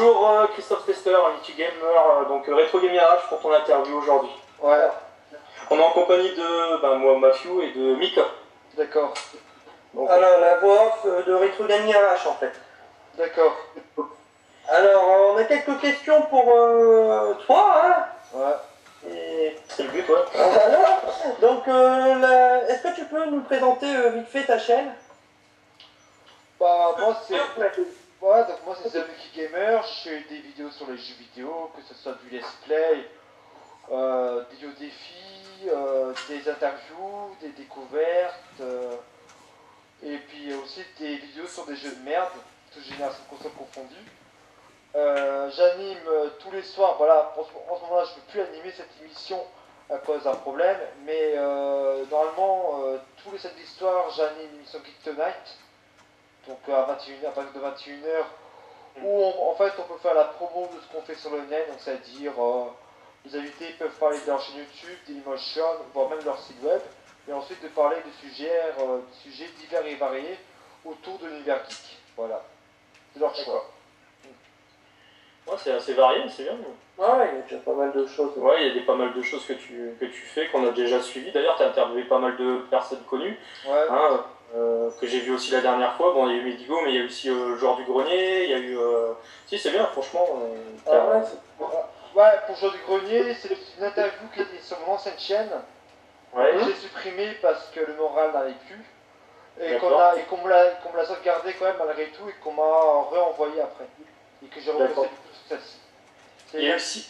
Bonjour Christophe Tester, Unity Gamer, donc Retro Gaming RH pour ton interview aujourd'hui. Ouais. On est en compagnie de moi, Matthew, et de Mick. D'accord. Alors, la voix off de Retro Gaming RH en fait. D'accord. Alors, on a quelques questions pour toi, hein. Ouais. Et... C'est le but, ouais. Voilà. Donc, est-ce que tu peux nous présenter vite fait ta chaîne? Bah, moi c'est... Ouais, donc moi c'est Unity Gamer, je fais des vidéos sur les jeux vidéo, que ce soit du let's play, des vidéos défis, des interviews, des découvertes, et puis aussi des vidéos sur des jeux de merde, toutes générations de consoles confondues. J'anime tous les soirs, voilà, en ce moment-là je ne peux plus animer cette émission à cause d'un problème, mais normalement tous les samedis soirs j'anime l'émission Geek Tonight, donc à 21h, à partir de 21h, où en fait on peut faire la promo de ce qu'on fait sur le net, donc c'est-à-dire les invités peuvent parler de leur chaîne YouTube, Dailymotion, voire même leur site web, et ensuite de parler de sujets divers et variés autour de l'univers geek. Voilà, c'est leur choix. Ouais, c'est assez varié, c'est bien. Ouais, il y a déjà pas mal de choses. Ouais, il y a pas mal de choses que tu fais, qu'on a déjà suivies. D'ailleurs, tu as interviewé pas mal de personnes connues, Ouais. hein, que j'ai vu aussi la dernière fois. Bon, il y a eu Medigo, mais il y a eu aussi Joueur du Grenier, il y a eu... Si, c'est bien, franchement. Ouais, pour Joueur du Grenier, c'est une interview qui était sur mon ancienne chaîne. Ouais. J'ai supprimé parce que le moral n'allait plus. Et qu'on me l'a sauvegardé quand même malgré tout et qu'on m'a réenvoyé après. Et que j'ai reposté du coup sur celle-ci. Il y a eu Sid,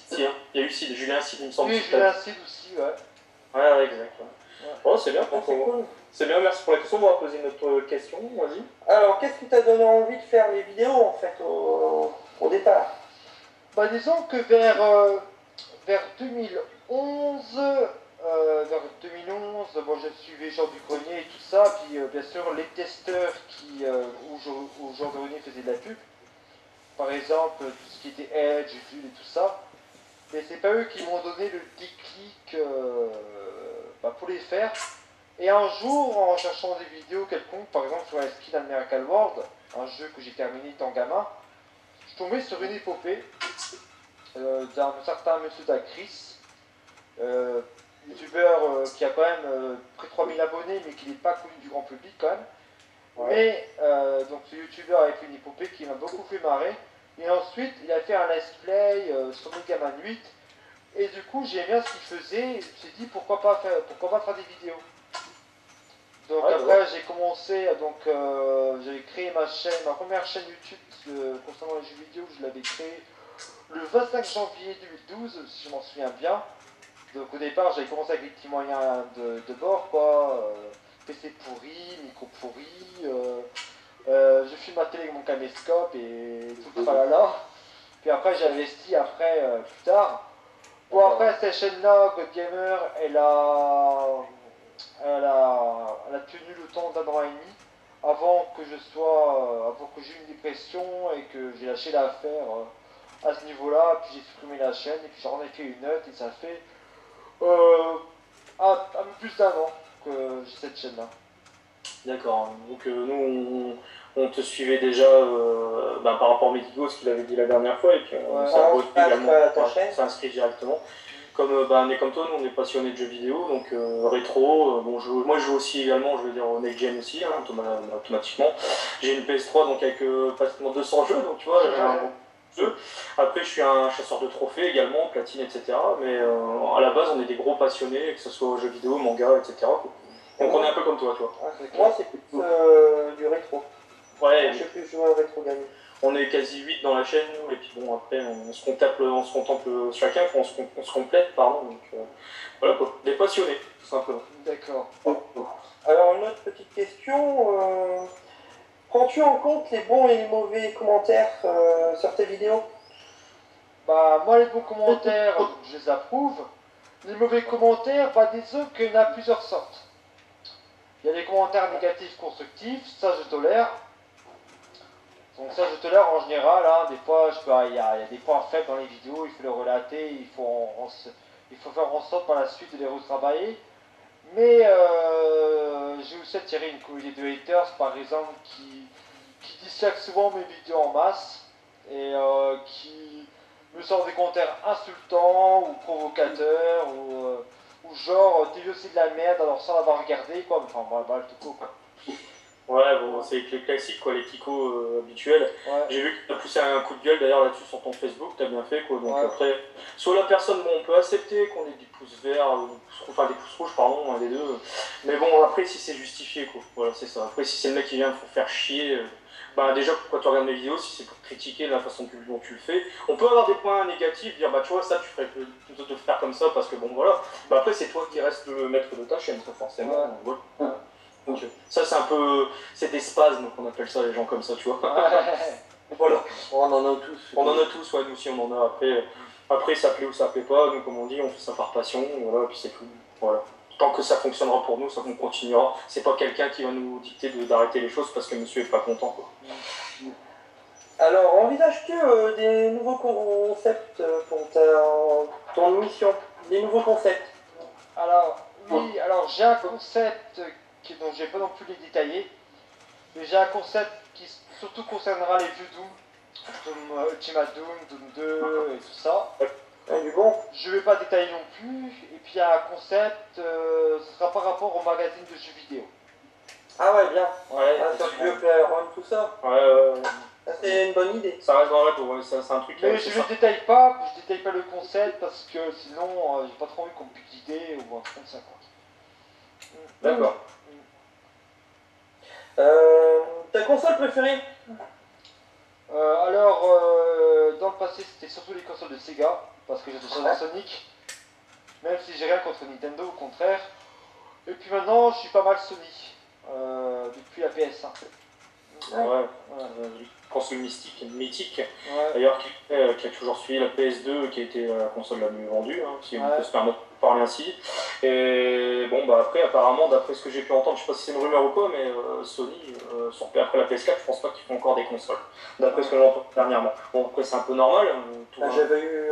il y a eu Sid, Julien Sid, il me semble. Oui, Julien Sid aussi, ouais. Ouais, exact. Ouais. Bon, c'est bien, cool. C'est bien, merci pour la question. On va poser notre question, vas-y. Alors, qu'est-ce qui t'a donné envie de faire les vidéos en fait au départ? Bah, disons que vers 2011, bon, je suivais Jean du Grenier et tout ça, puis bien sûr les testeurs où Jean du Grenier faisait de la pub, par exemple tout ce qui était Edge, Jules et tout ça, mais c'est pas eux qui m'ont donné le déclic pour les faire. Et un jour, en cherchant des vidéos quelconques, par exemple sur la Skin Miracle World, un jeu que j'ai terminé étant gamin, je suis tombé sur une épopée d'un certain monsieur Dacris, youtubeur qui a quand même près de 3000 abonnés, mais qui n'est pas connu du grand public quand même. Ouais. Mais donc ce youtubeur avait fait une épopée qui m'a beaucoup fait marrer. Et ensuite, il a fait un let's play sur Mega Man 8. Et du coup, j'aimais bien ce qu'il faisait. Et je me suis dit pourquoi pas faire des vidéos. Donc après, j'ai commencé, j'avais créé ma première chaîne YouTube concernant les jeux vidéo. Je l'avais créée le 25 janvier 2012, si je m'en souviens bien. Donc au départ, j'avais commencé avec les petits moyens de bord, quoi. PC pourri, micro pourri. Je filme ma télé avec mon caméscope et tout le tralala. Puis après, j'ai investi plus tard. Bon, après, cette chaîne-là, God Gamer, elle a tenu le temps d'1 an et demi avant que j'ai eu une dépression et que j'ai lâché l'affaire à ce niveau-là. Puis j'ai supprimé la chaîne et puis j'en ai fait une note et ça fait un peu plus d'1 an que j'ai cette chaîne-là. D'accord, donc nous on te suivait déjà par rapport à Medigo, ce qu'il avait dit la dernière fois, et puis on s'est abonné également, on s'est inscrit directement. On est comme toi, nous on est passionné de jeux vidéo, donc rétro, moi je joue aussi également, je veux dire au Next Gen aussi, hein, automatiquement. J'ai une PS3 donc avec pratiquement 200 jeux, donc tu vois, j'ai un bon jeu. Après je suis un chasseur de trophées également, platine, etc. Mais à la base on est des gros passionnés, que ce soit jeux vidéo, manga, etc. Donc on est un peu comme toi. Moi c'est plus du rétro. Ouais, je sais plus jouer au rétro gaming. On est quasi 8 dans la chaîne, et puis bon, après, on se contemple chacun, on se complète, pardon. Donc voilà quoi, des passionnés, tout simplement. D'accord. Alors, une autre petite question. Prends-tu en compte les bons et les mauvais commentaires sur tes vidéos? Bah, moi, les bons commentaires, je les approuve. Les mauvais commentaires, disons qu'il y en a plusieurs sortes. Il y a des commentaires négatifs constructifs, ça je tolère. Donc ça je tolère en général, hein. Des fois il y a des points faibles dans les vidéos, il faut les relater, il faut faire en sorte par la suite de les retravailler. Mais j'ai aussi attiré une communauté de haters par exemple qui dissertent souvent mes vidéos en masse. et qui me sort des commentaires insultants ou provocateurs ou genre t'es aussi de la merde alors sans l'avoir regardé quoi, enfin voilà le tout quoi. Ouais, bon, c'est les classiques, quoi, les kikos habituels. Ouais. J'ai vu que tu as poussé un coup de gueule d'ailleurs là-dessus sur ton Facebook, t'as bien fait, quoi. Donc après, soit la personne, bon, on peut accepter qu'on ait des pouces verts, enfin des pouces rouges, pardon, les deux. Mais bon, après, si c'est justifié, quoi. Voilà, c'est ça. Après, si c'est le mec qui vient pour faire chier, bah déjà, pourquoi tu regardes mes vidéos, si c'est pour critiquer la façon dont tu le fais. On peut avoir des points négatifs, dire, bah tu vois, ça, tu ferais plutôt te faire comme ça, parce que bon, voilà. Bah après, c'est toi qui restes le maître de ta chaîne, quoi, forcément. Ouais. Donc, ça c'est un peu, c'est des spasmes qu'on appelle ça, les gens comme ça, tu vois. Voilà. On en a tous. On en a tous, ouais, nous aussi on en a. Après ça plaît ou ça plaît pas, nous comme on dit, on fait ça par passion, voilà, puis c'est tout. Voilà. Tant que ça fonctionnera pour nous, ça continuera. C'est pas quelqu'un qui va nous dicter d'arrêter les choses parce que monsieur est pas content, quoi. Alors, envisages-tu des nouveaux concepts pour ton émission? Des nouveaux concepts? Alors, oui, alors j'ai un concept dont je vais pas non plus les détailler, mais j'ai un concept qui surtout concernera les vieux Doom, comme Ultima Doom, Doom 2 et tout ça. Du bon. Je vais pas détailler non plus, et puis il y a un concept, ce sera par rapport au magazine de jeux vidéo. Ah ouais, bien. Ouais, sur le vieux Player One, tout ça. Ouais. C'est une bonne idée. Ça reste dans la peau, c'est un truc. Mais je détaille pas le concept parce que sinon j'ai pas trop envie qu'on me pique l'idée ou un truc comme ça quoi. D'accord. Ta console préférée? Alors, dans le passé, c'était surtout les consoles de Sega, parce que j'étais sur Sonic, même si j'ai rien contre Nintendo, au contraire. Et puis maintenant, je suis pas mal Sony, depuis la PS1. Ouais. Console mythique. Ouais. D'ailleurs, qui a toujours suivi la PS2, qui a été la console la mieux vendue, hein, si on peut se permettre de parler ainsi. Et bon, bah après, apparemment, d'après ce que j'ai pu entendre, je sais pas si c'est une rumeur ou quoi, mais Sony, après la PS4, je pense pas qu'ils font encore des consoles. D'après ce que j'ai entendu dernièrement. Bon, après, c'est un peu normal. J'avais eu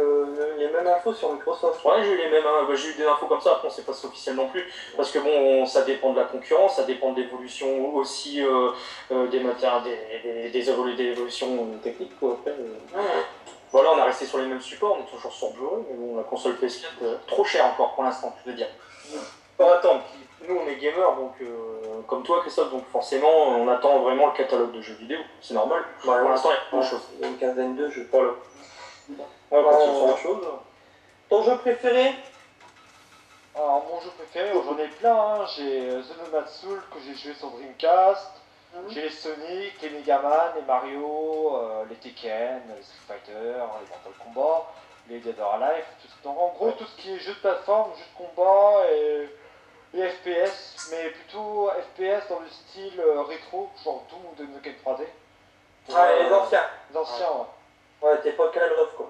les mêmes infos sur Microsoft. Ouais, j'ai eu les mêmes, j'ai eu des infos comme ça, après, on sait pas si c'est officiel non plus. Parce que bon, ça dépend de la concurrence, ça dépend de l'évolution aussi des matières, des évolutions techniques, quoi. Après, voilà, on a resté sur les mêmes supports, on est toujours sur Blu-ray, mais bon, la console PS4, trop cher encore pour l'instant, je veux dire. Faut attendre. Nous, on est gamers, donc comme toi, Christophe, donc forcément, on attend vraiment le catalogue de jeux vidéo, c'est normal. Pour l'instant, il y a pas grand-chose. Il y a une quinzaine de jeux. Voilà. On va continuer sur autre chose. Ton jeu préféré? Alors, mon jeu préféré, j'en ai plein, hein. J'ai The Nomad Soul que j'ai joué sur Dreamcast. J'ai les Sonic, les Megaman, les Mario, les Tekken, les Street Fighter, les Mortal Kombat, les Dead or Alive, donc en gros tout ce qui est jeu de plateforme, jeu de combat et FPS, mais plutôt FPS dans le style rétro, genre Doom ou de Nukem 3D. Les anciens. Les anciens, ouais. Ouais, t'es pas Call of quoi.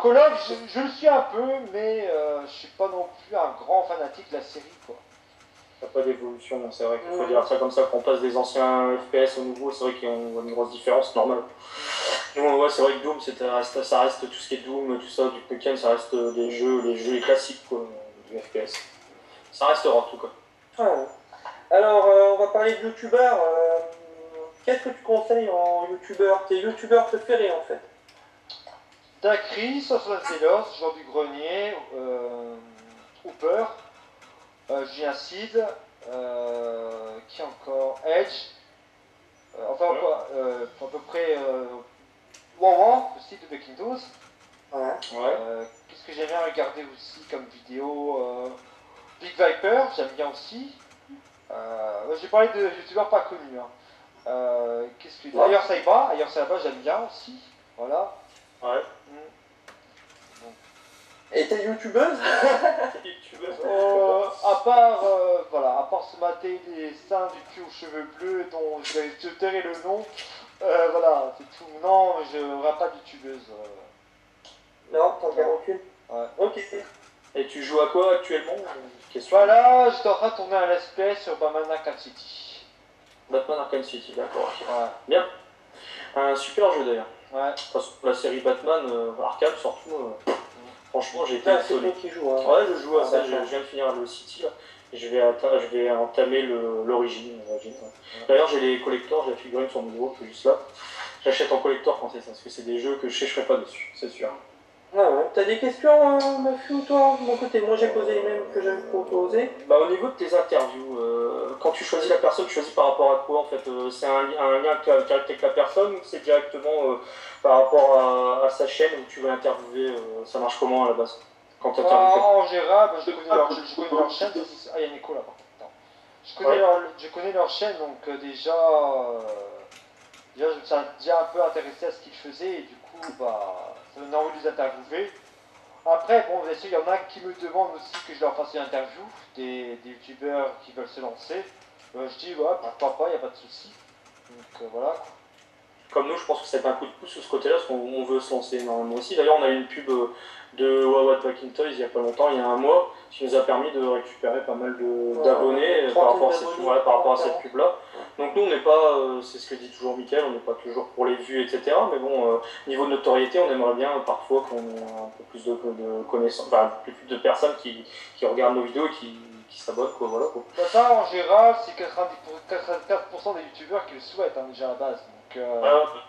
Call of, je le suis un peu, mais je suis pas non plus un grand fanatique de la série quoi. Il n'y a pas d'évolution, c'est vrai qu'il faut dire ça comme ça, qu'on passe des anciens FPS au nouveau, c'est vrai qu'il y a une grosse différence, normal. Ouais, c'est vrai que Doom, ça reste tout ce qui est Doom, tout ça, du Tekken, ça reste les jeux classiques quoi, du FPS. Ça restera en tout cas. Alors, on va parler de youtubeurs. Qu'est-ce que tu conseilles en youtubeur? Tes youtubeurs préférés en fait? Dakri, Soslancelos, Jean du Grenier, Hooper. Julien Seed, qui encore? Edge, enfin quoi, à peu près Wawa, le site de Bekintos. Qu'est-ce que j'aime bien regarder aussi comme vidéo? Big Viper, j'aime bien aussi. J'ai parlé de youtubeurs pas connus. Hein. Qu'est-ce que Ailleurs Saiba, j'aime bien aussi. Voilà. Ouais. Et t'es youtubeuse? À part se mater des seins du cul aux cheveux bleus dont je tairai le nom, voilà, c'est tout. Non, je ne serai pas youtubeuse. Non, t'en gardes aucune. Ouais. Ok. Et tu joues à quoi actuellement? Voilà, j'étais en train de tourner un let's play sur Batman Arkham City. Batman Arkham City, d'accord. Ouais. Bien. Un super jeu d'ailleurs. Ouais. Parce que la série Batman, Arkham surtout. Franchement, j'ai été étonné qui joue. Hein. Ouais, je joue à ça. Je viens de finir Halo City là. Et je vais entamer l'origine. D'ailleurs, j'ai les collectors, j'ai la figurine sur mon bureau, juste là. j'achète en collector quand c'est ça, parce que c'est des jeux que je ferai pas dessus, c'est sûr. Ah ouais. T'as des questions, Mafu, ou toi, de mon côté? Moi j'ai posé les mêmes que j'avais proposé. Bah, au niveau de tes interviews, quand tu choisis la personne, tu choisis par rapport à quoi en fait? C'est un lien direct avec la personne ou c'est directement par rapport à sa chaîne où tu veux interviewer? Ça marche comment à la base? Quand tu interviews en général, je connais leur chaîne. Ah, il y a Nico là par contre. Attends. Je connais leur chaîne, donc déjà je me suis déjà un peu intéressé à ce qu'ils faisaient et du coup, bah, ça me donne envie de les interviewer. Après, bon, bien sûr, il y en a qui me demandent aussi que je leur fasse une interview, des youtubeurs qui veulent se lancer. Je dis, ouais, pourquoi pas, il n'y a pas de souci. Donc voilà. Comme nous, je pense que c'est un coup de pouce sur ce côté-là, parce qu'on veut se lancer énormément aussi. D'ailleurs, on a eu une pub de What Back in Toys il n'y a pas longtemps, il y a un mois, qui nous a permis de récupérer pas mal d'abonnés par rapport à cette pub-là. Donc nous, on n'est pas, c'est ce que dit toujours Mickaël, on n'est pas toujours pour les vues, etc. Mais bon, niveau de notoriété, on aimerait bien parfois qu'on ait un peu plus de connaissances, enfin, un peu plus de personnes qui regardent nos vidéos et qui s'abonnent, quoi, voilà. Quoi. Ça, en général, c'est 84% des youtubeurs qui le souhaitent, hein, déjà à la base.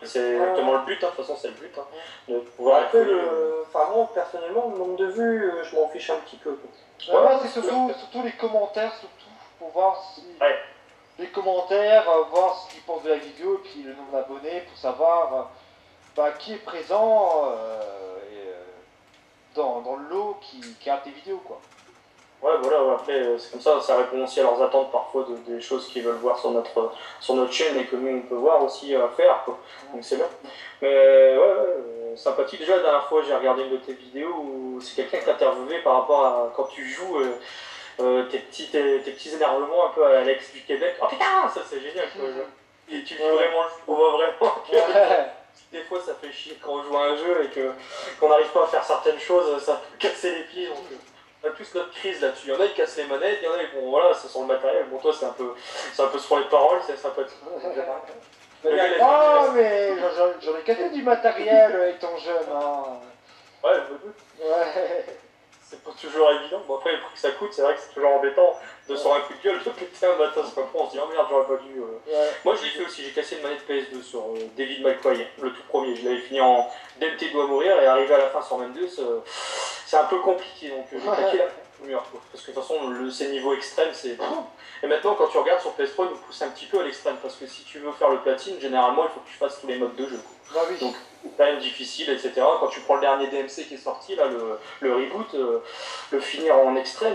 C'est exactement le but, hein. De toute façon c'est le but. Hein, de pouvoir après, moi personnellement, le nombre de vues, je m'en fiche un petit peu. C'est surtout les commentaires, pour voir si... Les commentaires, voir ce qu'ils pensent de la vidéo, et puis le nombre d'abonnés, pour savoir qui est présent dans le lot qui regarde tes vidéos, quoi. Ouais, voilà, après, c'est comme ça répond aussi à leurs attentes parfois des choses qu'ils veulent voir sur notre chaîne et que nous on peut voir aussi à faire, quoi. Donc c'est bien. Mais sympathique. Déjà, la dernière fois, j'ai regardé une de tes vidéos où c'est quelqu'un qui t'a interviewé par rapport à quand tu joues tes petits énervements un peu à Alex du Québec. Oh putain, ça c'est génial, quoi. Et tu vraiment, on voit vraiment que des fois ça fait chier quand on joue à un jeu et qu'on n'arrive pas à faire certaines choses, ça peut casser les pieds. Donc, on a tous notre crise là-dessus. Il y en a qui cassent les manettes, il y en a qui bon voilà, c'est sur le matériel. Bon toi c'est un peu sur les paroles, c'est sympathique. Mais j'en ai cassé du matériel étant jeune. Hein. Ouais, je me doute. C'est pas toujours évident. Bon après le prix que ça coûte, c'est vrai que c'est toujours embêtant de sur un coup de gueule de péter un matos comme ça, on se dit oh merde j'aurais pas dû. Moi je l'ai fait aussi, j'ai cassé une manette PS2 sur David McCoy, le tout premier. Je l'avais fini en DMT doit mourir et arrivé à la fin sur Mendes, c'est un peu compliqué donc j'ai claqué la mur. Parce que de toute façon ces niveaux extrêmes c'est. Et maintenant quand tu regardes sur PS3 ils nous poussent un petit peu à l'extrême parce que si tu veux faire le platine, généralement il faut que tu fasses tous les modes de jeu. Bah oui. Donc quand même difficile, etc. Quand tu prends le dernier DMC qui est sorti, là, le reboot, le finir en extrême,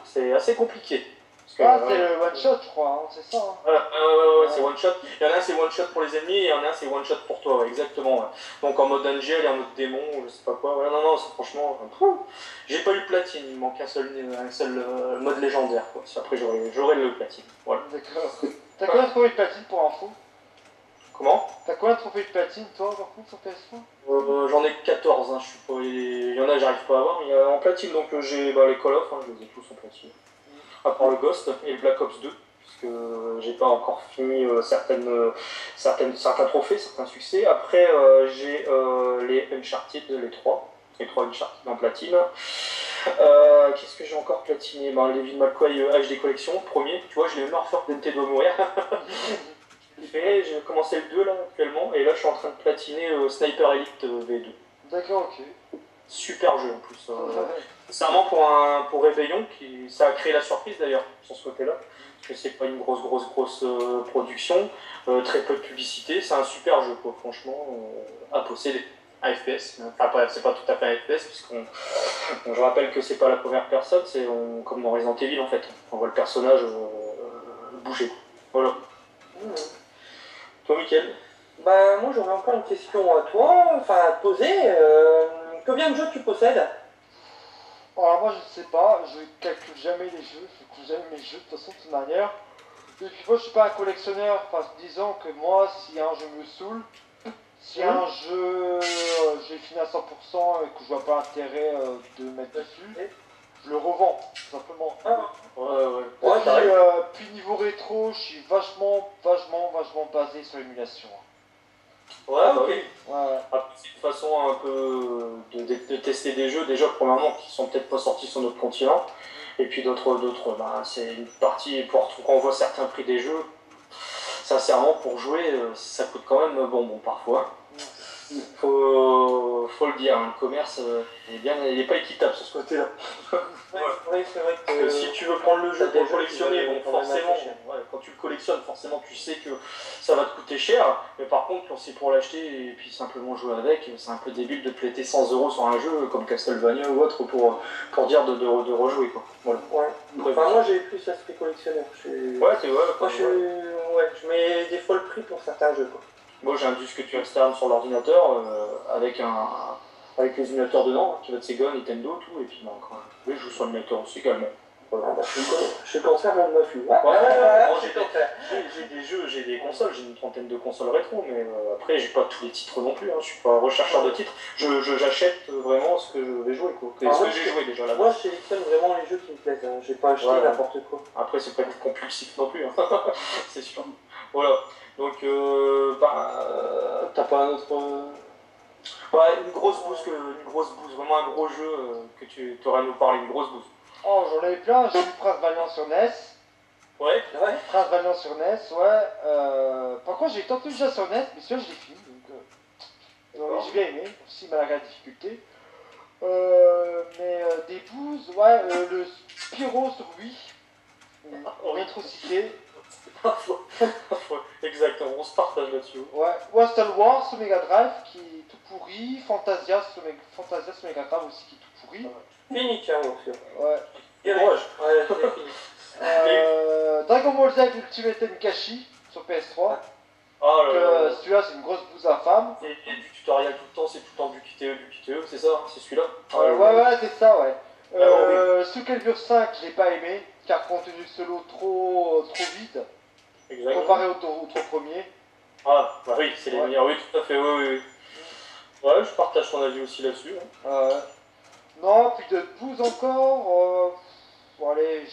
c'est assez compliqué. C'est le one shot, je crois, hein, c'est ça. Hein. C'est one shot. Il y en a un, c'est one shot pour les ennemis, et il y en a un, c'est one shot pour toi, exactement. Ouais. Donc en mode angel et en mode démon, je sais pas quoi. Ouais, non, c'est franchement. J'ai pas eu platine, il me manque un seul mode légendaire. Quoi. Après, j'aurai le platine. Voilà. D'accord. T'as combien de trophées de platine pour info? Comment? T'as combien de trophées de platine, toi, par contre, sur PS3? J'en ai 14, hein, je suis pas... Il y en a, j'arrive pas à avoir. Il y a en platine, donc j'ai les Call of, hein, je les ai tous en platine. À part le Ghost et le Black Ops 2, parce que j'ai pas encore fini certains trophées, certains succès. Après, j'ai les Uncharted, les trois Uncharted en platine. Qu'est-ce que j'ai encore platiné? David McCoy HD Collection, premier. Tu vois, je l'ai même refait DMT doit mourir. J'ai commencé le 2 là actuellement et là je suis en train de platiner Sniper Elite V2. D'accord, ok. Super jeu en plus. C'est vraiment pour Réveillon, ça a créé la surprise d'ailleurs sur ce côté-là. Parce que c'est pas une grosse production, très peu de publicité, c'est un super jeu quoi, franchement, à posséder. Un FPS, enfin c'est pas tout à fait un FPS puisqu'on je rappelle que c'est pas la première personne, c'est comme dans Resident Evil en fait. On voit le personnage bouger. Voilà. Toi, Mickaël? Moi j'aurais encore une question à toi, à te poser. Combien de jeux tu possèdes? Alors moi je sais pas, je calcule jamais les jeux, je calcule jamais mes jeux de toute façon de toute manière. Et puis moi je suis pas un collectionneur, disons que moi si un jeu me saoule, si un jeu j'ai fini à 100% et que je vois pas intérêt de mettre dessus, je le revends, tout simplement. Puis niveau rétro, je suis vachement basé sur l'émulation. Ok. C'est une façon un peu de tester des jeux, déjà premièrement qui sont peut-être pas sortis sur notre continent, et puis d'autres, c'est une partie, quand on voit certains prix des jeux, sincèrement, pour jouer, ça coûte quand même bon parfois. Faut le dire, hein, le commerce, il est pas équitable sur ce côté-là. Oui, c'est vrai que si tu veux prendre le jeu pour le collectionner, bon, forcément, quand tu le collectionnes, forcément tu sais que ça va te coûter cher, mais par contre, quand c'est pour l'acheter et puis simplement jouer avec, c'est un peu débile de péter 100 € sur un jeu comme Castlevania ou autre pour dire de rejouer, quoi. Voilà. Ouais. Enfin, moi j'ai plus l'aspect collectionneur. Ouais, c'est vrai. Moi je mets des fois le prix pour certains jeux, quoi. Moi j'ai un disque dur externe sur l'ordinateur avec les émulateurs dedans, qui va de Sega, Nintendo, tout, et puis je joue sur l'émulateur aussi également. Voilà. Je suis cancer, on m'a vu. J'ai des consoles, j'ai une trentaine de consoles rétro, mais après j'ai pas tous les titres non plus, hein, je suis pas rechercheur de titres, j'achète vraiment ce que je vais jouer, quoi. Ce que j'ai joué déjà là-bas. Moi je sélectionne vraiment les jeux qui me plaisent, hein. J'ai pas acheté n'importe quoi. Après c'est pas compulsif non plus, hein. C'est sûr. Voilà. Donc, t'as pas un autre. Une grosse bouse, vraiment un gros jeu que tu aurais à nous parler, une grosse bouse. Oh, j'en ai plein, j'ai eu Prince Valiant sur NES. Ouais. Prince Valiant sur NES, ouais. Par contre, j'ai tenté déjà sur NES, mais celui-là je l'ai fini, donc j'ai bien aimé, aussi malgré la difficulté. Mais des bouses, le Spyro sur Wii, rétrocité. Exactement, on se partage là-dessus. Ouais, Star Wars sur Mega Drive qui est tout pourri, Fantasia sur Mega Drive aussi qui est tout pourri. Fini, tiens, mon sûr. Ouais. C'est fini. Dragon Ball Z Ultimate Mkashi sur PS3. Celui-là c'est une grosse bouse infâme. Et du tutoriel tout le temps, c'est tout le temps du QTE, c'est ça, c'est celui-là. Ouais, c'est ça, ouais. Soul Calibur 5, je l'ai pas aimé, car contenu solo trop vide. Exactement. Comparé au trop premier. Ah, bah oui, c'est les meilleurs, oui, tout à fait, oui. Ouais, je partage ton avis aussi là-dessus. Non, puis de bouses encore. Allez,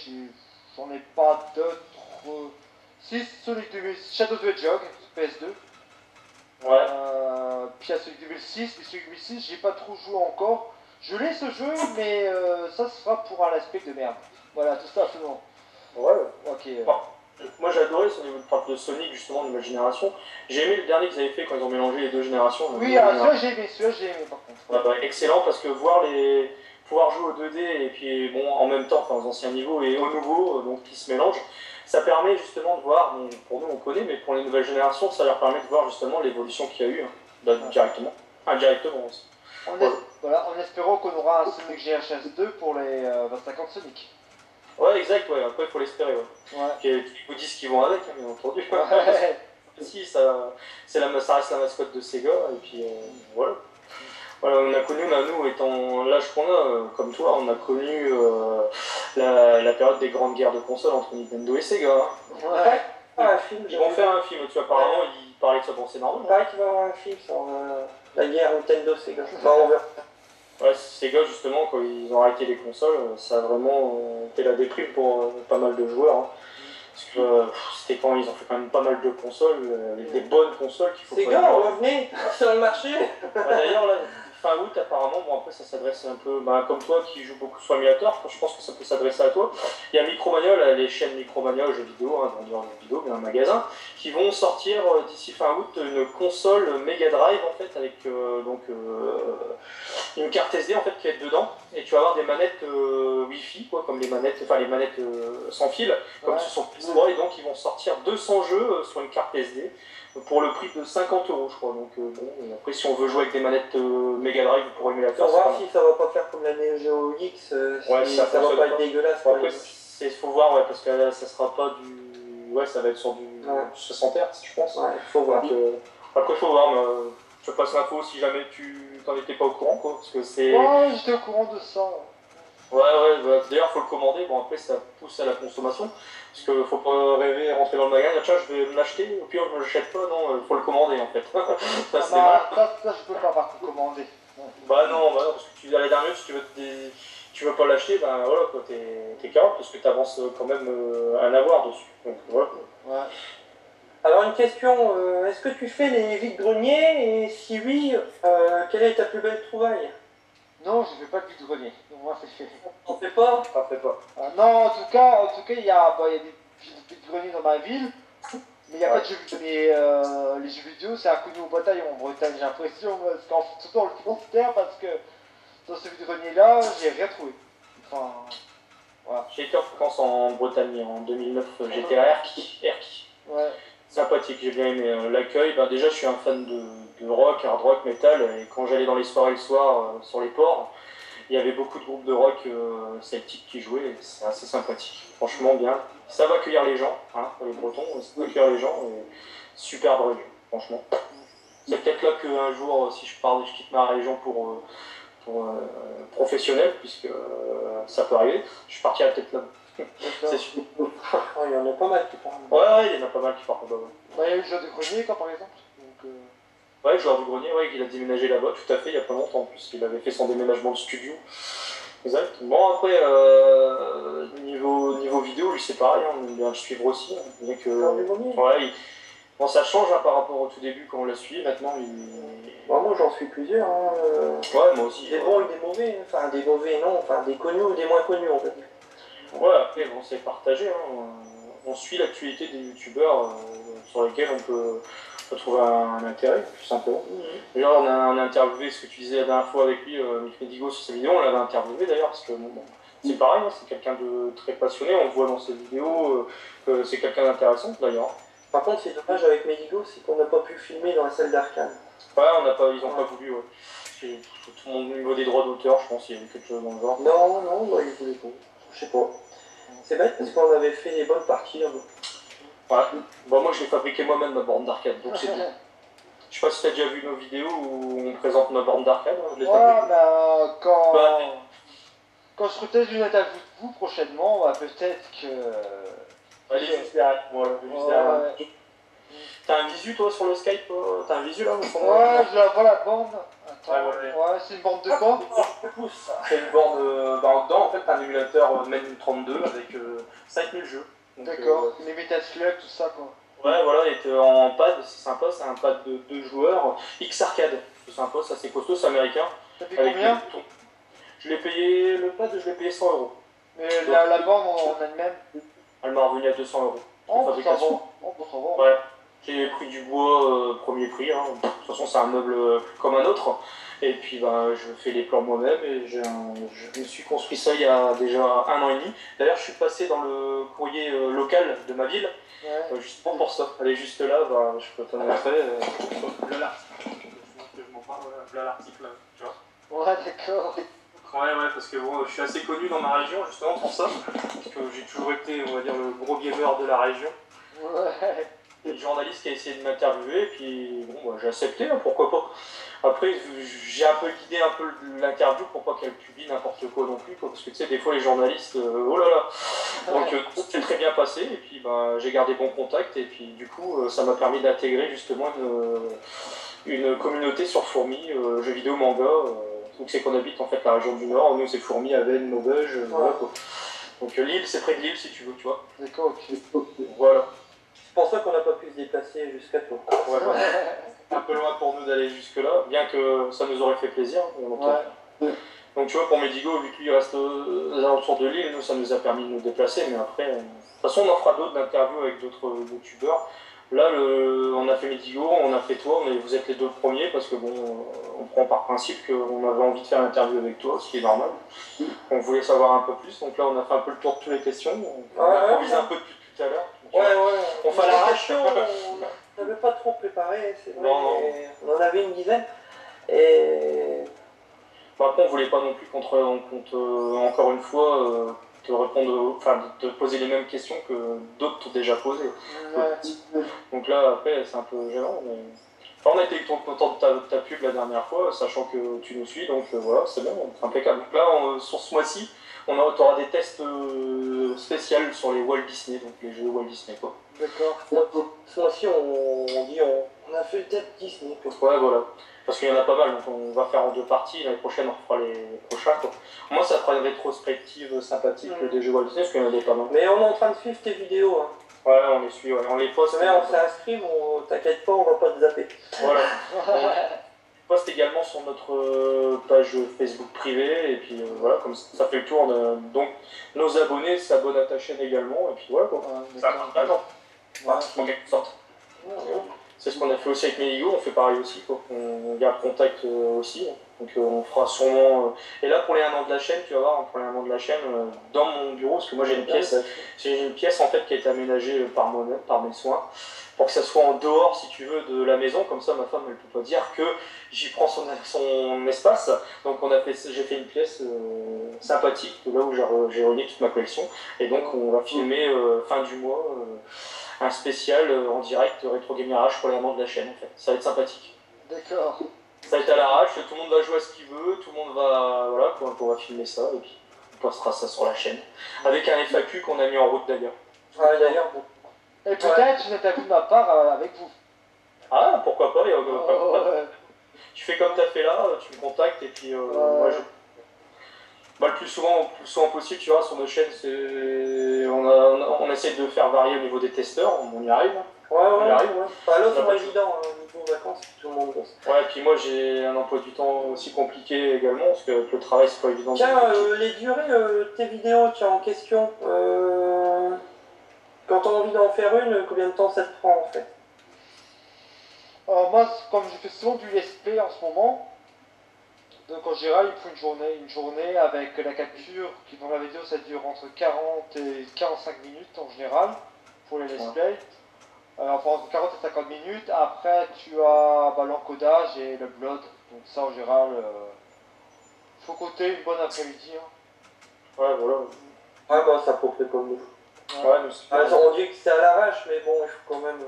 j'en ai pas d'autres. Si, Sonic 2006, Shadow the Hedgehog, sur PS2. Ouais. Puis il y a celui 2006, mais celui 2006, j'ai pas trop joué encore. Je l'ai ce jeu, mais ça sera pour un aspect de merde. Voilà, tout simplement. Ouais. Ok. Moi j'ai adoré ce niveau de Sonic, justement, de nouvelle génération. J'ai aimé le dernier qu'ils avaient fait quand ils ont mélangé les deux générations. Oui, celui-là j'ai aimé par contre. Excellent, parce que pouvoir jouer au 2D et puis bon, en même temps, aux anciens niveaux et au nouveau, donc qui se mélangent, ça permet justement de voir, pour nous on connaît, mais pour les nouvelles générations, ça leur permet de voir justement l'évolution qu'il y a eu, directement. Indirectement aussi. En espérant qu'on aura un Sonic GHS 2 pour les 25 ans de Sonic. Ouais, exact, après il faut l'espérer. Et les goodies qui vont avec, bien entendu. Si, ça reste la mascotte de Sega, et puis voilà. On a connu, nous étant l'âge qu'on a, comme toi, on a connu la période des grandes guerres de consoles entre Nintendo et Sega. Un film. Ils vont faire un film, apparemment, ils parlaient de ça dans scénario. Il paraît qu'il va y avoir un film sur la guerre Nintendo-Sega. On verra. Ouais, Sega, justement, quand ils ont arrêté les consoles, ça a vraiment été la déprime pour pas mal de joueurs. Hein. Parce que c'était quand ils ont fait quand même pas mal de consoles, des bonnes consoles qu'il faut pas. Sega, revenez sur le marché. D'ailleurs, là, fin août, apparemment, après ça s'adresse un peu, comme toi qui joue beaucoup sur émulateur, je pense que ça peut s'adresser à toi. Il y a Micromania, les chaînes Micromania jeux vidéo, dans le jeux vidéo, il y a un magasin, qui vont sortir d'ici fin août une console Mega Drive en fait, avec une carte SD en fait qui va être dedans, et tu vas avoir des manettes Wi-Fi, comme les manettes sans fil, comme ce sont PS3, et donc ils vont sortir 200 jeux sur une carte SD. Pour le prix de 50 €, je crois. Donc après si on veut jouer avec des manettes Mega Drive pour émulateur, on va voir si ça va pas faire comme la Neo Geo X, si ça va pas être dégueulasse. Après il faut voir, parce que là ça sera pas du... ça va être sur du 60 Hz, je pense. Faut voir. Donc, après faut voir, mais je passe l'info si jamais tu t'en étais pas au courant, parce que c'est... Ouais, j'étais au courant de ça. D'ailleurs faut le commander, après ça pousse à la consommation, parce qu'il faut pas rêver, rentrer dans le magasin, tiens je vais me l'acheter, au pire je ne l'achète pas, non, faut le commander en fait. Ça c'est mal. Ça je peux pas par contre commander. Non, parce que tu à la dernière, si tu veux pas l'acheter, t'es carré, parce que t'avances quand même un avoir dessus. Donc voilà. Alors une question, est-ce que tu fais les vides-greniers, et si oui, quelle est ta plus belle trouvaille? Non, je fais pas de vide-grenier. Moi, c'est fait. On fait pas? T'en fais pas. Non, en tout cas, il y a des vide-greniers dans ma ville. Mais il n'y a pas de jeux vidéo. Mais les jeux vidéo, c'est un coup de au bataillon en Bretagne, j'ai l'impression. Surtout dans le Finistère, parce que dans ce vide-grenier-là, j'ai rien trouvé. Enfin, voilà. J'ai été en vacances en Bretagne en 2009, j'étais à Erquy. Ouais. Sympathique, j'ai bien aimé l'accueil. Déjà, je suis un fan de rock, hard rock, metal, et quand j'allais dans les soirées le soir sur les ports, il y avait beaucoup de groupes de rock celtiques qui jouaient, c'est assez sympathique. Franchement, bien. Ça va accueillir les gens, hein, les Bretons, ça va accueillir les gens, et super drôle, franchement. C'est peut-être là qu'un jour, si je quitte ma région pour professionnel, puisque ça peut arriver, je suis parti à peut-être là. C'est sûr. Il y en a pas mal qui partent. Ouais, il y en a pas mal qui partent là-bas. Il y a eu le joueur du grenier, quoi, par exemple. Donc, ouais, le joueur du grenier, ouais, il a déménagé là-bas, tout à fait, il y a pas longtemps en plus. Il avait fait son déménagement de studio. Exact. Bon, après, niveau vidéo, lui, c'est pareil, hein, il vient le suivre aussi. Hein, que, ouais, bon, ça change hein, par rapport au tout début quand on l'a suivi. Maintenant, bon, moi, j'en suis plusieurs. Hein, ouais, moi aussi. Des bons et des mauvais. Enfin, des mauvais, non. Enfin, des connus ou des moins connus, en fait. Ouais, après, bon, c'est partagé. Hein. On suit l'actualité des youtubeurs sur lesquels on peut trouver un intérêt, tout simplement. D'ailleurs, on a interviewé ce que tu disais la dernière fois avec lui, Mick Medigo, sur ses vidéos. On l'avait interviewé d'ailleurs, parce que bon, c'est pareil, hein, c'est quelqu'un de très passionné. On voit dans ses vidéos que c'est quelqu'un d'intéressant d'ailleurs. Par contre, c'est dommage avec Medigo, c'est qu'on n'a pas pu filmer dans la salle d'arcade. Ouais, ils n'ont pas voulu. Ouais. Tout le monde, au niveau des droits d'auteur, je pense qu'il y avait quelque chose dans le genre. Non, bah, ils voulaient pas. Je sais pas. C'est bête parce qu'on avait fait des bonnes parties là-bas. Ouais, bah, moi je l'ai fabriqué moi-même ma borne d'arcade, donc c'est bien. Je sais pas si t'as déjà vu nos vidéos où on présente ma borne d'arcade. Ouais, bah, quand je serai d'une interview de vous prochainement, bah, peut-être que. Allez, juste derrière. Voilà, juste derrière. T'as un visu toi sur le Skype? T'as un visu là? Ouais, je la vois la borne. Attends, ouais, c'est une borne de quoi? C'est une borne. Dedans, en fait, t'as un émulateur MEN 32 avec 5000 jeux. D'accord, les Metal Slug, tout ça quoi. Ouais, voilà, et en pad, c'est sympa, c'est un pad de 2 joueurs. X-Arcade, c'est sympa, ça c'est costaud, c'est américain. Ça fait combien? Je l'ai payé, le pad, je l'ai payé 100 €. Mais la borne en elle-même? Elle m'a revenu à 200 €. Oh, ça va. Ouais. J'ai pris du bois premier prix, hein. De toute façon c'est un meuble comme un autre. Et puis je fais les plans moi-même et je me suis construit ça il y a déjà 1 an et demi. D'ailleurs je suis passé dans le courrier local de ma ville, justement pour ça. Elle est juste là, je peux te montrer. Là l'article, je m'en parle, là l'article, tu vois. Ouais, d'accord. Ouais, parce que bon, je suis assez connu dans ma région justement pour ça. Parce que j'ai toujours été, on va dire, le gros gamer de la région. Ouais. Il y a des journalistes qui a essayé de m'interviewer, puis bon, j'ai accepté, hein, pourquoi pas. Après, j'ai un peu guidé un peu l'interview pour pas qu'elle publie n'importe quoi non plus, quoi, parce que tu sais, des fois les journalistes, oh là là. Donc c'est très bien passé, et puis j'ai gardé bon contact, et puis du coup, ça m'a permis d'intégrer justement une communauté sur Fourmi, jeux vidéo, manga. Donc c'est qu'on habite en fait la région du Nord, nous c'est Fourmi, Aven, Maubeuge, voilà quoi. Donc Lille, c'est près de Lille si tu veux, tu vois. D'accord, ok. Voilà. C'est pour ça qu'on n'a pas pu se déplacer jusqu'à toi. Ouais. Un peu loin pour nous d'aller jusque-là, bien que ça nous aurait fait plaisir. Donc tu vois, pour Medigo, vu qu'il reste aux alentours de Lille, nous ça nous a permis de nous déplacer, mais après, de toute façon on en fera d'autres d'interviews avec d'autres youtubeurs. Là, on a fait Medigo, on a fait toi, mais vous êtes les 2 premiers parce que bon, on prend par principe qu'on avait envie de faire l'interview avec toi, ce qui est normal. On voulait savoir un peu plus, donc là on a fait un peu le tour de toutes les questions. On a improvisé un peu depuis tout à l'heure. On fait la question, on n'avait pas trop préparé, c'est vrai. Non. On en avait une dizaine. Et. Après, on voulait pas non plus qu'on te compte encore une fois te répondre, enfin te poser les mêmes questions que d'autres t'ont déjà posées. Donc là, après, c'est un peu gênant. Mais... Enfin, on a été content de ta pub la dernière fois, sachant que tu nous suis, donc voilà, c'est bien, c'est impeccable. Donc là, sur ce mois-ci, tu auras des tests spéciaux sur les Walt Disney, donc les jeux Walt Disney, quoi. D'accord. Ce mois-ci, on a fait le test Disney. Ouais, voilà. Parce qu'il y en a pas mal, donc on va faire en 2 parties. L'année prochaine, on fera les prochains. Quoi. Moi, ça fera une rétrospective sympathique des jeux Walt Disney, parce qu'il y en a des pas mal. Mais on est en train de suivre tes vidéos. Hein. Ouais, on les suit, on les poste. Mais on s'est inscrit, t'inquiète pas, on va pas te zapper. Voilà. On poste également sur notre page Facebook privée, et puis voilà, comme ça fait le tour. Donc, nos abonnés s'abonnent à ta chaîne également, et puis voilà quoi. Ça attends. en quelque sorte. C'est ce qu'on a fait aussi avec Medigo, on fait pareil aussi, on garde contact aussi. Donc on fera sûrement... Et là pour les 1 an de la chaîne, tu vas voir, pour les 1 an de la chaîne, dans mon bureau, parce que moi j'ai une pièce en fait qui a été aménagée par moi-même, par mes soins, pour que ça soit en dehors, si tu veux, de la maison, comme ça ma femme elle peut pas dire que j'y prends son espace. Donc j'ai fait une pièce sympathique, là où j'ai réuni toute ma collection, et donc on va filmer fin du mois un spécial en direct Rétro Gamer Arrache pour les 1 an de la chaîne en fait. Ça va être sympathique. D'accord. Ça va être à l'arrache, tout le monde va jouer à ce qu'il veut, tout le monde va... Voilà, on va filmer ça, et puis on postera ça sur la chaîne. Avec un FAQ qu'on a mis en route d'ailleurs. Ah d'ailleurs, bon. Et peut-être une interview de ma part avec vous. Ah, pourquoi pas, Tu fais comme tu as fait là, tu me contactes, et puis moi je... Bah, le plus souvent possible, tu vois, sur nos chaînes, on essaie de faire varier au niveau des testeurs, on y arrive. Ouais. Bah, là, c'est pas évident, niveau vacances, tout le monde bosse. Ouais, et puis moi, j'ai un emploi du temps aussi compliqué également, parce que le travail, c'est pas évident. Tiens, les durées, tes vidéos, tiens, en question, quand on a envie d'en faire une, combien de temps ça te prend, en fait? Moi, comme je fais souvent du let's play en ce moment, donc en général, il faut une journée avec la capture, qui dans la vidéo, ça dure entre 40 et 45 minutes en général, pour les let's play. Enfin, entre 40 et 50 minutes. Après, tu as l'encodage et le upload. Donc ça, en général, faut compter une bonne après-midi. Hein. Ouais, voilà. Ah bah, ça peut faire comme nous. Ouais, on dit que c'est à l'arrache, mais bon, il faut quand même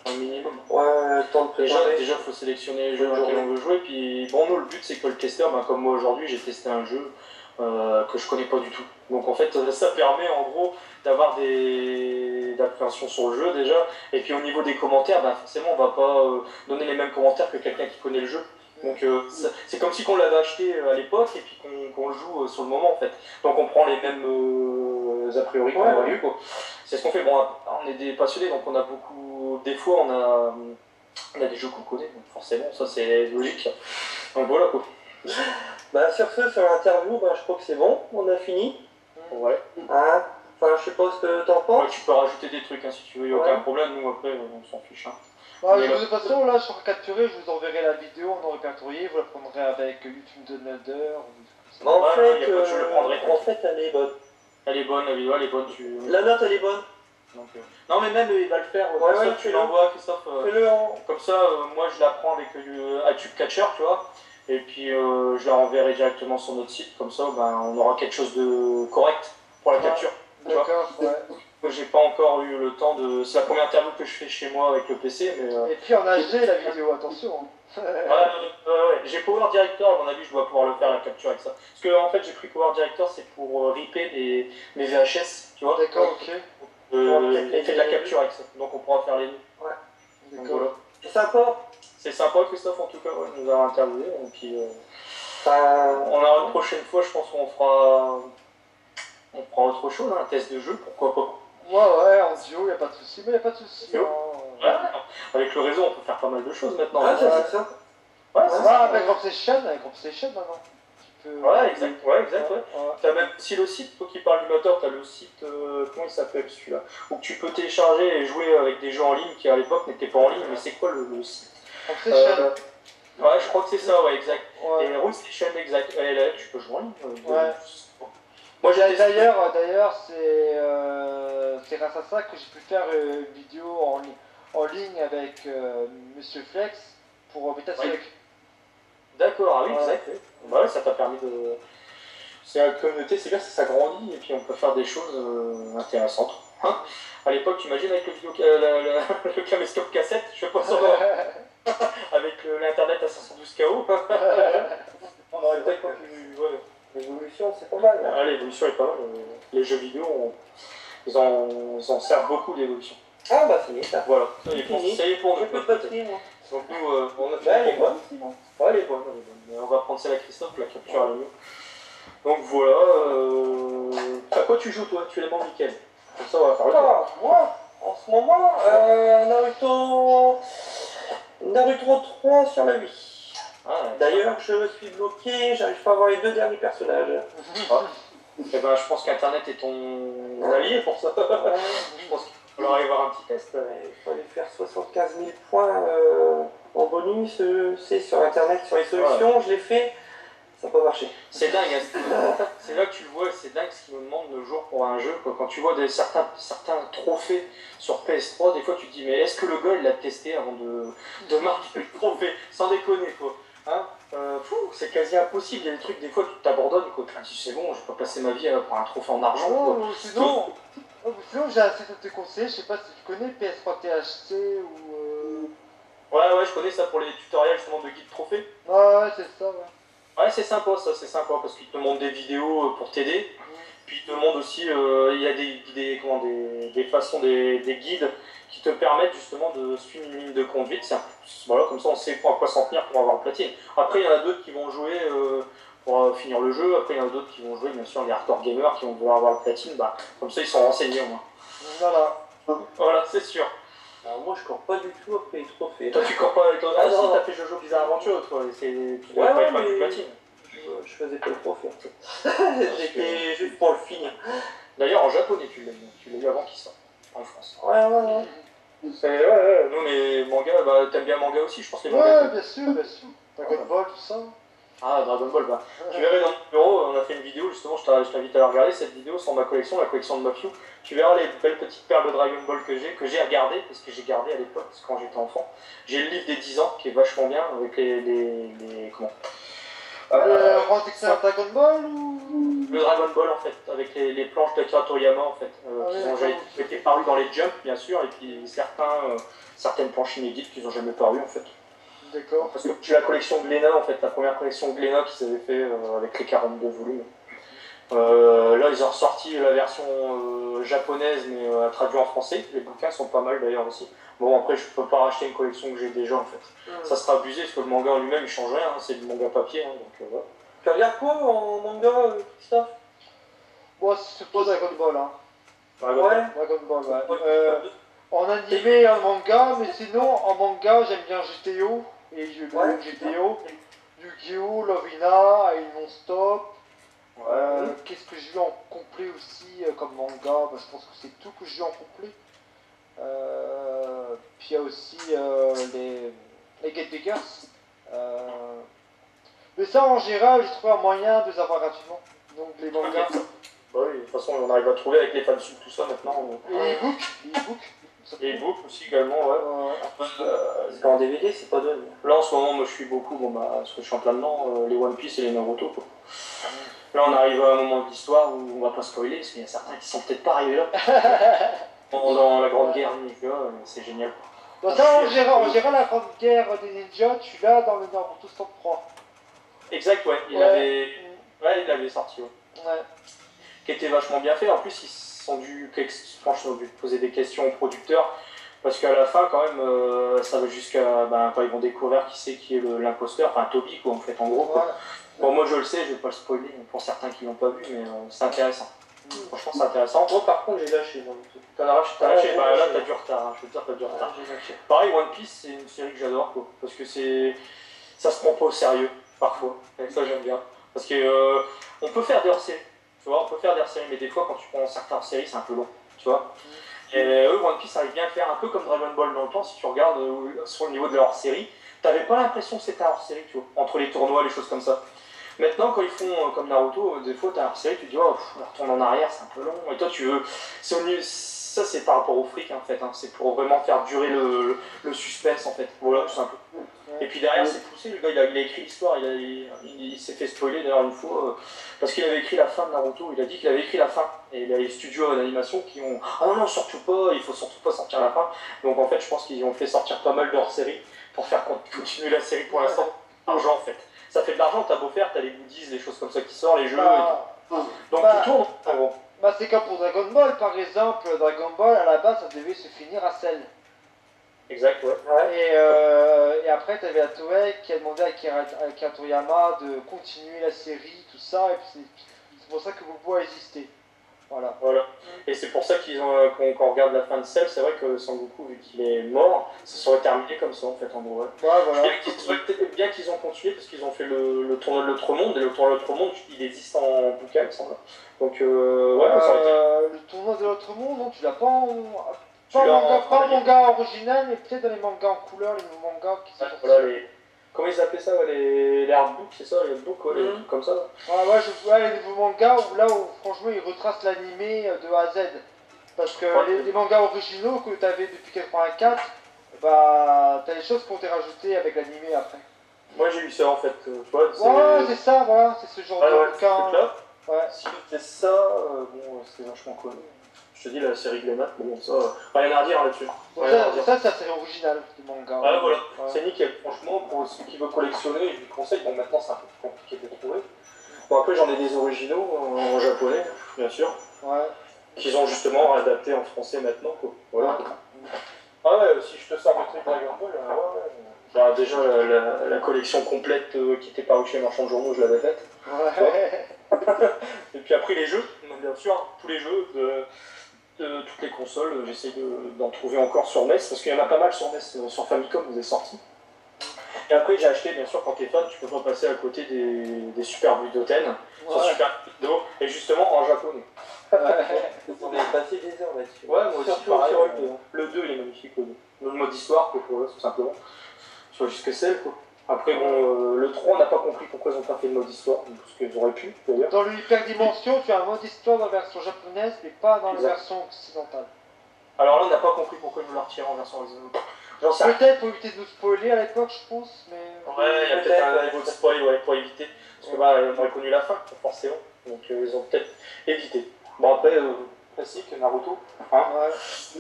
un minimum. Ouais, le temps de préparer. Déjà, il faut sélectionner les jeux auxquels on veut jouer. Puis bon, nous, le but, c'est que le testeur, comme moi aujourd'hui, j'ai testé un jeu que je connais pas du tout. Donc en fait, ça permet en gros d'avoir des appréhensions sur le jeu déjà. Et puis au niveau des commentaires, forcément, on va pas donner les mêmes commentaires que quelqu'un qui connaît le jeu. Donc c'est comme si on l'avait acheté à l'époque et puis qu'on le joue sur le moment en fait. Donc on prend les mêmes a priori qu'on a eu quoi. C'est ce qu'on fait. Bon, on est des passionnés donc on a beaucoup. Des fois on a des jeux qu'on connaît, donc forcément ça c'est logique. Donc voilà quoi. Sur l'interview, je crois que c'est bon, on a fini. Ouais. Hein, enfin, je sais pas ce que t'en penses. Ouais, tu peux rajouter des trucs si tu veux, il n'y a aucun problème, nous après on s'en fiche. Hein. De toute façon, là, je serai capturé, je vous enverrai la vidéo en répertorié, vous la prendrez avec YouTube Downloader. En fait, elle est bonne. Elle est bonne, la vidéo, elle est bonne. La note, elle est bonne. Donc, non, mais même il va le faire. Tu l'envoies, Christophe. Comme ça, moi je la prends avec iTube Catcher, tu vois. Et puis je la renverrai directement sur notre site. Comme ça, on aura quelque chose de correct pour la capture. D'accord, ouais. J'ai pas encore eu le temps de... C'est la première interview que je fais chez moi avec le PC, mais... Et puis en HD la vidéo, attention. Ouais. J'ai Power Director, à mon avis je dois pouvoir le faire la capture avec ça. Parce que en fait j'ai pris Power Director, c'est pour ripper mes VHS, tu vois. D'accord, ok. Et fait de la capture avec ça, donc on pourra faire les deux. Ouais. D'accord. Voilà. C'est sympa. C'est sympa Christophe en tout cas, nous avoir interviewé. Et puis on aura une prochaine fois, je pense qu'on fera autre chose, un test de jeu, pourquoi pas. Ouais, en duo, y a pas de soucis, mais y a pas de soucis. Avec le réseau, on peut faire pas mal de choses maintenant. Ouais, c'est ça. Ouais, avec Obsession maintenant. Ouais, exact. T'as même aussi le site, toi qui parles du moteur, t'as le site, comment il s'appelle celui-là, où tu peux télécharger et jouer avec des jeux en ligne qui à l'époque n'étaient pas en ligne, mais c'est quoi le site? Obsession. Ouais, je crois que c'est ça, ouais, exact. Ouais. Et Rune Station, exact. Et là, tu peux jouer en ligne. Ouais. Moi, d'ailleurs, c'est grâce à ça que j'ai pu faire une vidéo en ligne avec Monsieur Flex pour Metaselect. Ouais. D'accord, ah oui, exact. Ouais, ça t'a permis de... C'est la communauté, c'est bien, ça grandit et puis on peut faire des choses intéressantes. Hein, à l'époque, tu imagines avec le caméscope cassette, je sais pas ça avec l'internet à 512 KO. On aurait peut-être pas pu... Ouais. L'évolution, c'est pas mal. Ah, l'évolution est pas mal. Les jeux vidéo, ils en servent beaucoup l'évolution. Ah c'est ça. Voilà, ça y est pour nous. J'ai peu de batterie, moi. Donc nous, on a fait elle est bonne aussi, moi. Ouais, elle est bonne. Mais on va prendre celle à Christophe, la capture à mieux. Donc voilà. À quoi tu joues toi actuellement, Mickaël? Comme ça, on va faire le tour. Moi, en ce moment, Naruto 3 sur la Wii. D'ailleurs, je me suis bloqué, j'arrive pas à avoir les 2 derniers personnages. Et je pense qu'Internet est ton allié pour ça. Je pense On va aller voir un petit test. Il fallait faire 75 000 points en bonus, c'est sur internet, sur les solutions, je l'ai fait, ça n'a pas marché. C'est dingue, hein, c'est là que tu le vois, c'est dingue ce qu'ils nous demandent de jour pour un jeu. Quoi. Quand tu vois certains trophées sur PS3, des fois tu te dis, mais est-ce que le gars il l'a testé avant de marquer le trophée? Sans déconner, quoi. Hein, c'est quasi impossible, il y a des trucs, des fois tu t'abandonnes, quoi. Tu te dis, c'est bon, je vais pas passer ma vie pour un trophée en argent. Quoi. Sinon j'ai assez de te conseiller, je sais pas si tu connais PS3 THC ou. Ouais, je connais ça pour les tutoriels justement de guide trophée. Ouais, c'est ça, ouais. Ouais, c'est sympa ça, c'est sympa parce qu'ils te montrent des vidéos pour t'aider. Puis ils te montrent aussi, il y a des façons, des guides qui te permettent justement de suivre une ligne de conduite. Voilà, comme ça on sait à quoi s'en tenir pour avoir le platine. Après il y en a d'autres qui vont jouer pour finir le jeu, après il y en a d'autres qui vont jouer bien sûr les hardcore gamers qui vont vouloir avoir le platine, comme ça ils sont renseignés au moins. Voilà, c'est sûr. Alors moi je cours pas du tout après les trophées. Toi tu cours pas avec toi. Ah si, t'as fait Jojo Bizarre Adventure, toi. Tu dois pas être du platine. Je faisais pas le trophée en fait. J'étais juste pour le finir. D'ailleurs en japonais tu l'as eu avant qu'il sorte en France. Ouais. Nous les mangas, t'aimes bien manga aussi, je pense les mangas. Ouais, bien sûr. Dragon Ball, tout ça. Ah, Dragon Ball, tu verrais dans le bureau, on a fait une vidéo, justement, je t'invite à la regarder, cette vidéo sur ma collection, la collection de Mafio. Tu verras les belles petites perles de Dragon Ball que j'ai regardées, parce que j'ai gardé à l'époque, quand j'étais enfant. J'ai le livre des 10 ans, qui est vachement bien, avec comment Dragon Ball ou... Le Dragon Ball, en fait, avec les planches d'Akira Toriyama, en fait, qui ont jamais été parues dans les Jump, bien sûr, et puis certaines planches inédites qui n'ont jamais paru, en fait. D'accord. Parce que j'ai la collection Glénat, en fait, la première collection Glénat qui s'avait fait avec les 42 volumes. Là, ils ont ressorti la version japonaise, mais traduite en français. Les bouquins sont pas mal d'ailleurs aussi. Bon, après, je peux pas racheter une collection que j'ai déjà, en fait. Ça sera abusé, parce que le manga en lui-même, il change rien, c'est du manga papier, donc voilà. Tu regardes quoi en manga, Christophe? Moi, c'est pas Dragon Ball, hein. Dragon Ball, ouais. En animé, en manga, mais sinon, en manga, j'aime bien GTO. Et GTO, Yu-Gi-Oh!, Lovina, Aïe Non-Stop. Qu'est-ce que j'ai lu en complet aussi comme manga? Je pense que c'est tout que j'ai lu en complet. Puis il y a aussi les Get Diggers. Mais ça, en général, j'ai trouvé un moyen de les avoir gratuitement. Donc les mangas. Oui, de toute façon, on arrive à trouver avec les fansubs, tout ça maintenant. Et les e-books. Les e-books aussi également, ouais. En DVD, c'est pas donné. Là en ce moment, moi je suis beaucoup, parce que je suis en plein dedans, les One Piece et les Naruto, quoi. Là on arrive à un moment de l'histoire où on va pas spoiler, parce qu'il y a certains qui sont peut-être pas arrivés là. Dans la Grande Guerre Ninja, c'est génial. Bon, ça, on gérera la Grande Guerre des Ninjas, tu l'as dans le Naruto 103. Exact, ouais. Il avait sorti, ouais. Qui était vachement bien fait. En plus, ils ont dû poser des questions aux producteurs. Parce qu'à la fin, quand même, ça va jusqu'à quand ils vont découvrir qui est l'imposteur, enfin Toby, quoi, en fait, en gros. Quoi. Bon, moi je le sais, je vais pas le spoiler pour certains qui l'ont pas vu, mais c'est intéressant. Franchement, c'est intéressant. Moi, par contre, j'ai lâché. T'as lâché, là, t'as du retard, hein. Je veux te dire, t'as du retard. Pareil, One Piece, c'est une série que j'adore, quoi. Parce que ça se prend pas au sérieux, parfois. Et ça, j'aime bien. Parce que on peut faire des hors-séries. Tu vois, on peut faire des hors-séries, mais des fois, quand tu prends certains hors-séries, c'est un peu long. Tu vois. Et One Piece arrive bien à le faire un peu comme Dragon Ball dans le temps. Si tu regardes sur le niveau de leur hors-série, t'avais pas l'impression que c'était un hors-série, tu vois, entre les tournois, les choses comme ça. Maintenant, quand ils font comme Naruto, des fois, t'as un hors-série, tu te dis, oh, retourne en arrière, c'est un peu long. Et toi, tu veux. Ça, c'est par rapport au fric, en fait. Hein. C'est pour vraiment faire durer le suspense, en fait. Voilà, tout simplement. Et puis derrière, c'est poussé. Le gars, il a écrit l'histoire. Il s'est fait spoiler d'ailleurs une fois. Parce qu'il avait écrit la fin de Naruto. Il a dit qu'il avait écrit la fin. Et il y a les studios d'animation qui ont. Ah non, surtout pas, il faut surtout pas sortir la fin. Donc en fait, je pense qu'ils ont fait sortir pas mal de hors-série pour faire continuer la série pour l'instant. Argent, en fait. Ça fait de l'argent, t'as beau faire, t'as les goodies, les choses comme ça qui sortent, les jeux. Donc tout tourne, en gros. C'est comme pour Dragon Ball, par exemple. Dragon Ball, à la base, ça devait se finir à Cell. Exact, ouais. Et après, tu avais la Toei qui a demandé à Akira Toriyama de continuer la série, tout ça, et puis c'est pour ça que Bobo a existé. Voilà. Et c'est pour ça qu'on regarde la fin de Cell, c'est vrai que Sangoku, vu qu'il est mort, ça serait terminé comme ça en fait, en gros. Voilà. Bien qu'ils ont continué, parce qu'ils ont fait le tournoi de l'autre monde, et le tournoi de l'autre monde, il existe en bouquin, il me semble. Donc, le tournoi de l'autre monde, non, tu l'as pas en. Pas manga original, mais peut-être dans les mangas en couleur, les nouveaux mangas qui sont sortis. Voilà, comment ils appelaient ça, les artbooks, c'est ça, les books, les trucs comme ça. Les nouveaux mangas où franchement ils retracent l'animé de A à Z. Parce que les mangas originaux que tu avais depuis 84, bah t'as des choses qui ont été rajoutées avec l'animé après. Moi j'ai eu ça en fait, tu vois. C'est ça, voilà, c'est ce genre de bouquin. Si c'était ça, bon, c'était vachement connu. Je te dis la série Glénat, mais bon, ça, rien à redire là-dessus. Ça, c'est la série originale du manga. Voilà, c'est nickel. Franchement, pour celui qui veut collectionner, je lui conseille. Bon, maintenant c'est un peu plus compliqué de les trouver. Bon, après j'en ai des originaux en japonais, bien sûr. Qu'ils ont justement adapté en français maintenant, quoi. Voilà. Si je te sors le truc Dragon Ball, bah, déjà la collection complète qui était parue chez Marchand de Journaux, je l'avais faite. Et puis après les jeux, bien sûr, tous les jeux de toutes les consoles, j'essaie d'en trouver encore sur NES, parce qu'il y en a pas mal sur NES, sur Famicom, vous est sorti. Et après j'ai acheté, bien sûr, quand t'es fan, tu peux pas passer à côté des Super Butoden, sur Super Nintendo, et justement en japonais. On avait passé des heures là-dessus. Ouais, moi aussi, pareil, sur le 2 il est magnifique, le mode histoire, quoi, tout simplement. Tu vois juste que c'est, quoi. Après, bon, le 3, on n'a pas compris pourquoi ils ont pas fait le mode histoire, parce qu'ils auraient pu, d'ailleurs. Dans l'Hyperdimension, tu as un mode histoire dans la version japonaise, mais pas dans la version occidentale. Alors là, on n'a pas compris pourquoi ils nous l'ont retiré en version occidentale. Peut-être pour éviter de nous spoiler à l'époque, je pense, mais... Ouais, il y a peut-être un niveau de spoil pour éviter, parce que on aurait connu la fin, forcément, donc ils ont peut-être évité. Bon, après, classique, Naruto.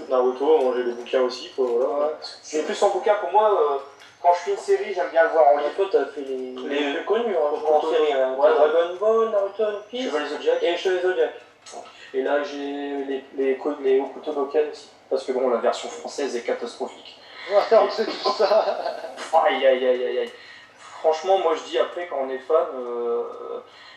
Naruto, moi j'ai des bouquins aussi, quoi, voilà. C'est plus en bouquin pour moi. Quand je fais une série, j'aime bien le voir en livre. Toi, t'as fait les plus connus en série. Dragon Ball, Naruto, One Piece Chevalier Zodiac. Et Chevalier Zodiac. Et là, j'ai les Hokuto no Ken aussi. Parce que bon, la version française est catastrophique. On sait tout ça. Aïe. Franchement, moi je dis après, quand on est fan,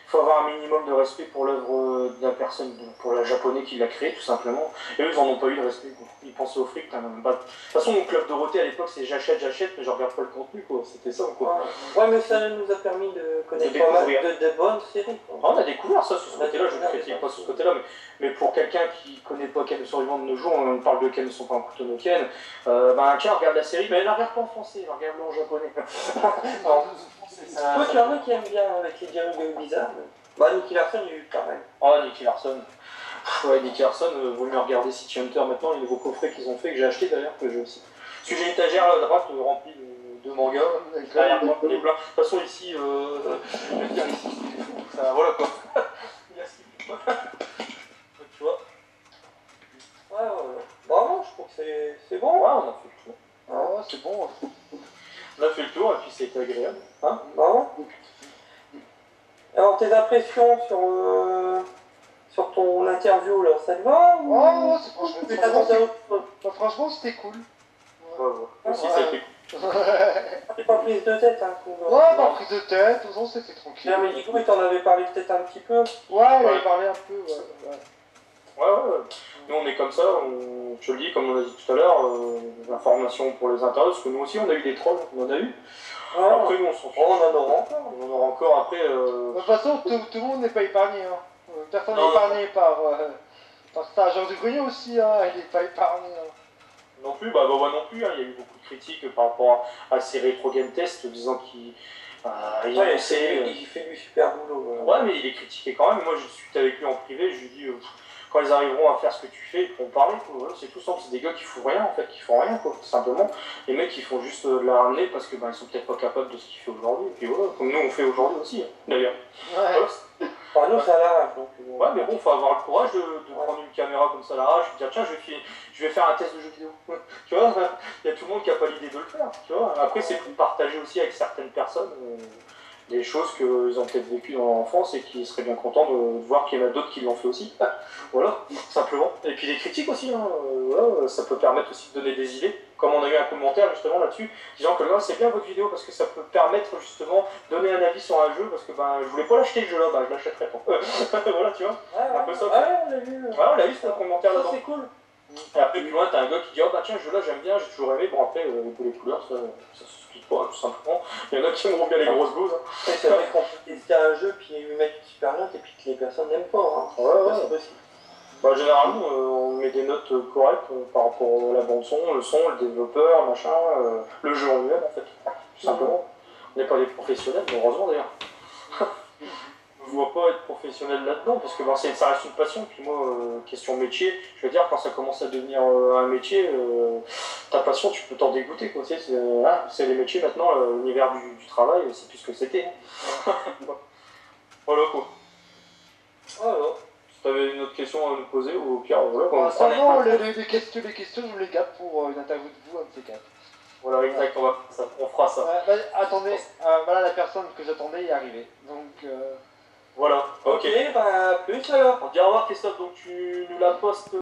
faut avoir un minimum de respect pour l'œuvre de la personne, pour la japonais qui l'a créée, tout simplement. Et eux, ils en ont pas eu de respect, quoi. Ils pensaient au fric, de toute façon, mon club Dorothée à l'époque, c'est j'achète, mais je regarde pas le contenu, quoi. C'était ça, quoi. Ouais, mais ça nous a permis de connaître pas mal de bonnes séries. On a découvert ça sur ce côté-là, je ne critique pas sur ce côté-là, mais pour quelqu'un qui connaît pas Ken sur le monde de nos jours, on parle de Ken, ne sont pas un couteau no Ken, tiens, regarde la série, mais elle la regarde pas en français, regarde-le en japonais. Toi, tu en as qui aiment bien avec les dialogues bizarres. Bah, Nicky Larson, il y a eu pareil. Nicky Larson. Ouais, Nicky Larson, vaut mieux regarder City Hunter maintenant, les nouveaux coffrets qu'ils ont fait, que j'ai acheté d'ailleurs, que j'ai aussi. Parce que j'ai une étagère là à droite remplie de mangas, derrière moi, plein. De toute façon, ici, je veux dire, ici, ça, voilà quoi. Il y a ce qu'il faut. Tu vois. Bravo, je trouve que c'est bon. Ouais, on a fait le tour. C'est bon. On a fait le tour et puis c'était agréable. Bravo. Alors, tes impressions sur ton interview, là, ça te va franchement, c'était cool. Aussi, ça a été cool. C'est pas prise de tête, hein. Pas prise de tête, c'était tranquille. Non, mais du coup, il t'en avait parlé peut-être un petit peu. Il avait parlé un peu, Ouais. Nous, on est comme ça, je te le dis, comme on a dit tout à l'heure, l'information pour les internautes, parce que nous aussi, on a eu des trolls, on en a eu. Après, nous, on s'en fout. On en aura encore. On en aura encore après. De toute façon, tout le monde n'est pas épargné. Personne n'est épargné par ça. Georges de Grenier aussi, il n'est pas épargné. Non plus, moi non plus. Il y a eu beaucoup de critiques par rapport à ces rétro game tests, disant qu'il il fait du super boulot. Ouais, mais il est critiqué quand même. Moi, je discute avec lui en privé, je lui dis. Quand ils arriveront à faire ce que tu fais, ils pourront parler, voilà, c'est tout simple, c'est des gars qui font rien en fait, tout simplement. Les mecs qui font juste de la ramener parce que ils sont peut-être pas capables de ce qu'ils font aujourd'hui, et puis voilà, comme nous on fait aujourd'hui aussi, d'ailleurs. Voilà. Nous ça l'arrache donc. Ouais, mais bon, faut avoir le courage de prendre une caméra comme ça à l'arrache, et dire tiens, je vais faire un test de jeu vidéo. Tu vois, il y a tout le monde qui n'a pas l'idée de le faire, tu vois. Après, c'est pour partager aussi avec certaines personnes. Des choses qu'ils ont peut-être vécues dans l'enfance et qui seraient bien contents de voir qu'il y en a d'autres qui l'ont fait aussi. Voilà, simplement. Et puis des critiques aussi, ça peut permettre aussi de donner des idées. Comme on a eu un commentaire justement là-dessus, disant que c'est bien votre vidéo parce que ça peut permettre justement de donner un avis sur un jeu parce que je voulais pas l'acheter le jeu là, je l'achèterai pas. Voilà, tu vois. Un peu ça. On l'a vu. On l'a vu ce commentaire là-dedans. C'est cool. Et après, plus loin, t'as un gars qui dit tiens, ce jeu-là, j'aime bien, j'ai toujours aimé. Bon, après, les couleurs, ça s'explique pas, tout simplement. Il y en a qui aiment bien les grosses blouses. C'est vrai qu'on peut tester un jeu, puis lui mettre une super note, et puis que les personnes n'aiment pas. Ouais. C'est possible. Bah, généralement, on met des notes correctes par rapport à la bande-son, le son, le développeur, machin, le jeu en lui-même en fait, tout simplement. On n'est pas des professionnels, heureusement d'ailleurs. Je ne vois pas être professionnel là-dedans parce que ben, ça reste une passion. Puis moi, question métier, je veux dire, quand ça commence à devenir un métier, ta passion, tu peux t'en dégoûter. Quoi. C'est les métiers maintenant, l'univers du travail, c'est plus ce que c'était. Hein. Voilà quoi. Alors, si tu avais une autre question à nous poser, ou au pire, voilà. Non, les questions, je vous les garde pour une interview de vous, un de ces quatre. Voilà, exact, on fera ça. Attendez, voilà la personne que j'attendais est arrivée. Donc. Voilà, ok, bah plus alors. On dit au revoir Christophe, donc tu nous la postes